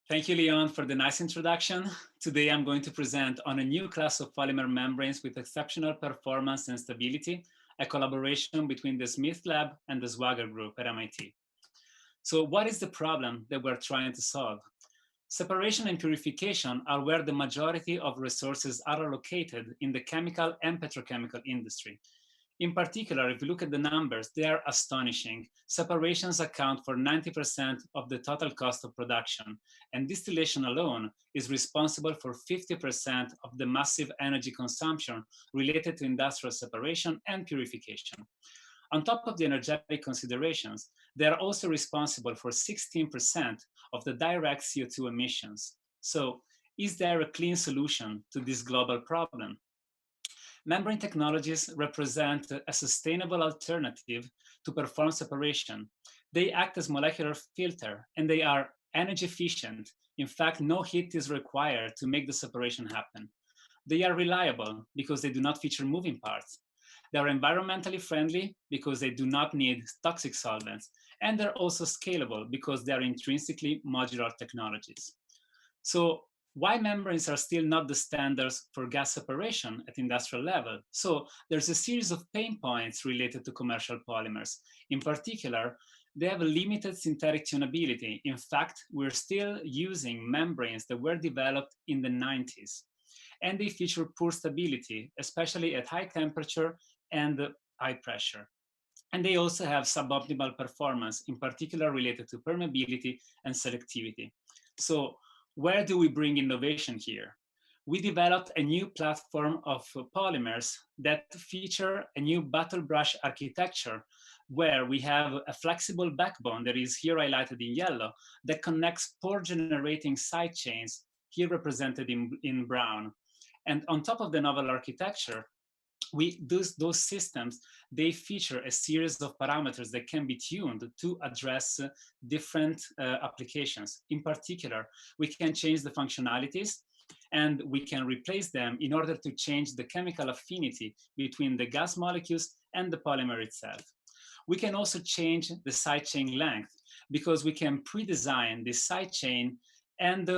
Thank you, Leon, for the nice introduction. Today, I'm going to present on a new class of polymer membranes with exceptional performance and stability, a collaboration between the Smith Lab and the Swagger Group at MIT. So what is the problem that we're trying to solve? Separation and purification are where the majority of resources are allocated in the chemical and petrochemical industry. In particular, if you look at the numbers, they are astonishing. Separations account for 90% of the total cost of production, and distillation alone is responsible for 50% of the massive energy consumption related to industrial separation and purification. On top of the energetic considerations, they are also responsible for 16% of the direct CO2 emissions. So, is there a clean solution to this global problem? Membrane technologies represent a sustainable alternative to perform separation. They act as molecular filter and they are energy efficient. In fact, no heat is required to make the separation happen. They are reliable because they do not feature moving parts. They are environmentally friendly because they do not need toxic solvents. And they're also scalable because they are intrinsically modular technologies. So why membranes are still not the standards for gas separation at industrial level? So there's a series of pain points related to commercial polymers. In particular, they have a limited synthetic tunability. In fact, we're still using membranes that were developed in the 90s. And they feature poor stability, especially at high temperature and high pressure. And they also have suboptimal performance, in particular related to permeability and selectivity. So where do we bring innovation here? We developed a new platform of polymers that feature a new battle brush architecture where we have a flexible backbone that is here highlighted in yellow that connects pore generating side chains, here represented in brown. And on top of the novel architecture, those systems, they feature a series of parameters that can be tuned to address different applications. In particular, we can change the functionalities and we can replace them in order to change the chemical affinity between the gas molecules and the polymer itself. We can also change the side chain length because we can pre-design the side chain and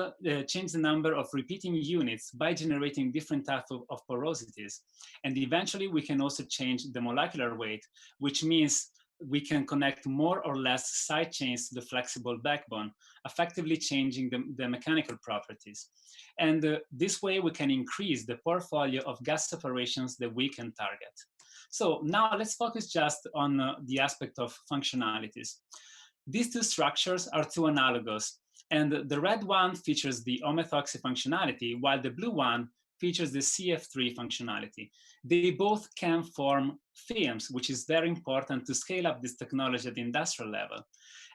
change the number of repeating units by generating different types of porosities. And eventually we can also change the molecular weight, which means we can connect more or less side chains to the flexible backbone, effectively changing the mechanical properties. And this way we can increase the portfolio of gas separations that we can target. So now let's focus just on the aspect of functionalities. These two structures are too analogous. And the red one features the O-methoxy functionality, while the blue one features the CF3 functionality. They both can form films, which is very important to scale up this technology at the industrial level.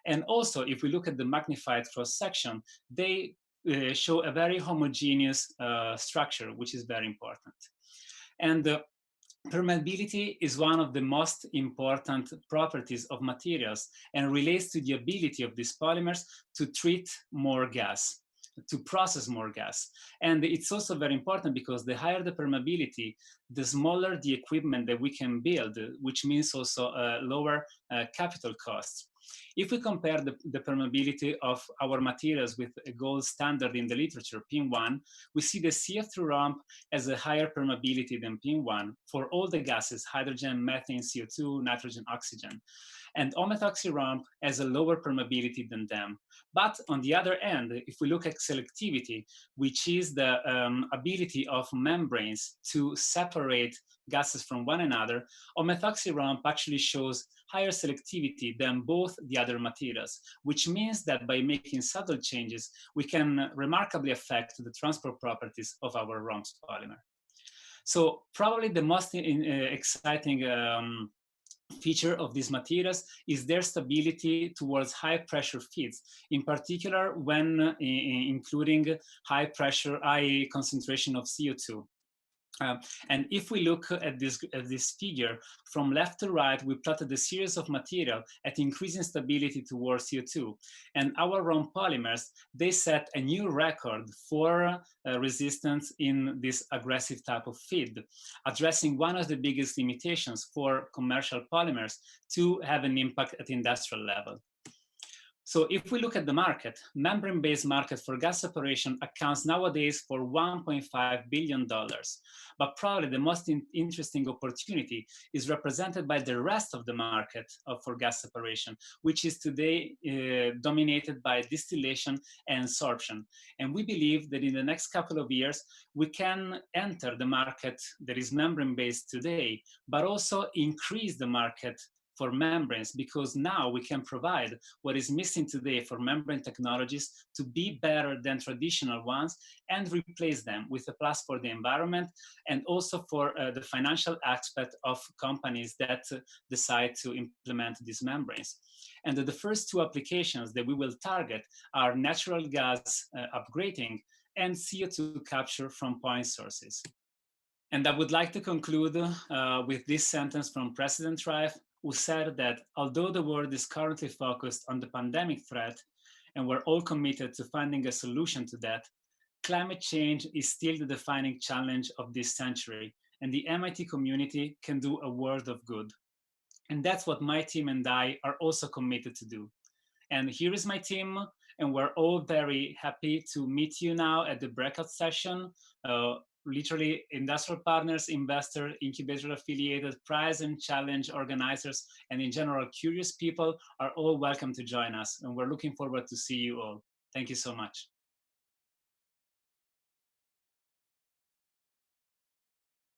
And also, if we look at the magnified cross-section, they show a very homogeneous structure, which is very important. And permeability is one of the most important properties of materials and relates to the ability of these polymers to treat more gas, to process more gas. And it's also very important because the higher the permeability, the smaller the equipment that we can build, which means also lower capital costs. If we compare the permeability of our materials with a gold standard in the literature, PIN1, we see the CF3 ramp has a higher permeability than PIN1 for all the gases, hydrogen, methane, CO2, nitrogen, oxygen. And O-methoxy ramp has a lower permeability than them. But on the other end, if we look at selectivity, which is the ability of membranes to separate gases from one another, O-methoxy ramp actually shows higher selectivity than both the other materials, which means that by making subtle changes, we can remarkably affect the transport properties of our ROMS polymer. So probably the most exciting feature of these materials is their stability towards high pressure feeds, in particular when including high pressure, high concentration of CO2. And if we look at this figure, from left to right, we plotted a series of material at increasing stability towards CO2. And our ROM polymers, they set a new record for resistance in this aggressive type of feed, addressing one of the biggest limitations for commercial polymers to have an impact at industrial level. So if we look at the market, membrane-based market for gas separation accounts nowadays for $1.5 billion. But probably the most interesting opportunity is represented by the rest of the market for gas separation, which is today dominated by distillation and sorption. And we believe that in the next couple of years, we can enter the market that is membrane-based today, but also increase the market for membranes, because now we can provide what is missing today for membrane technologies to be better than traditional ones and replace them with a plus for the environment and also for the financial aspect of companies that decide to implement these membranes. And the first two applications that we will target are natural gas upgrading and CO2 capture from point sources. And I would like to conclude with this sentence from President Rife, who said that although the world is currently focused on the pandemic threat, and we're all committed to finding a solution to that, climate change is still the defining challenge of this century, and the MIT community can do a world of good. And that's what my team and I are also committed to do. And here is my team, and we're all very happy to meet you now at the breakout session. Literally, industrial partners, investor, incubator affiliated, prize and challenge organizers, and in general, curious people are all welcome to join us. And we're looking forward to see you all. Thank you so much.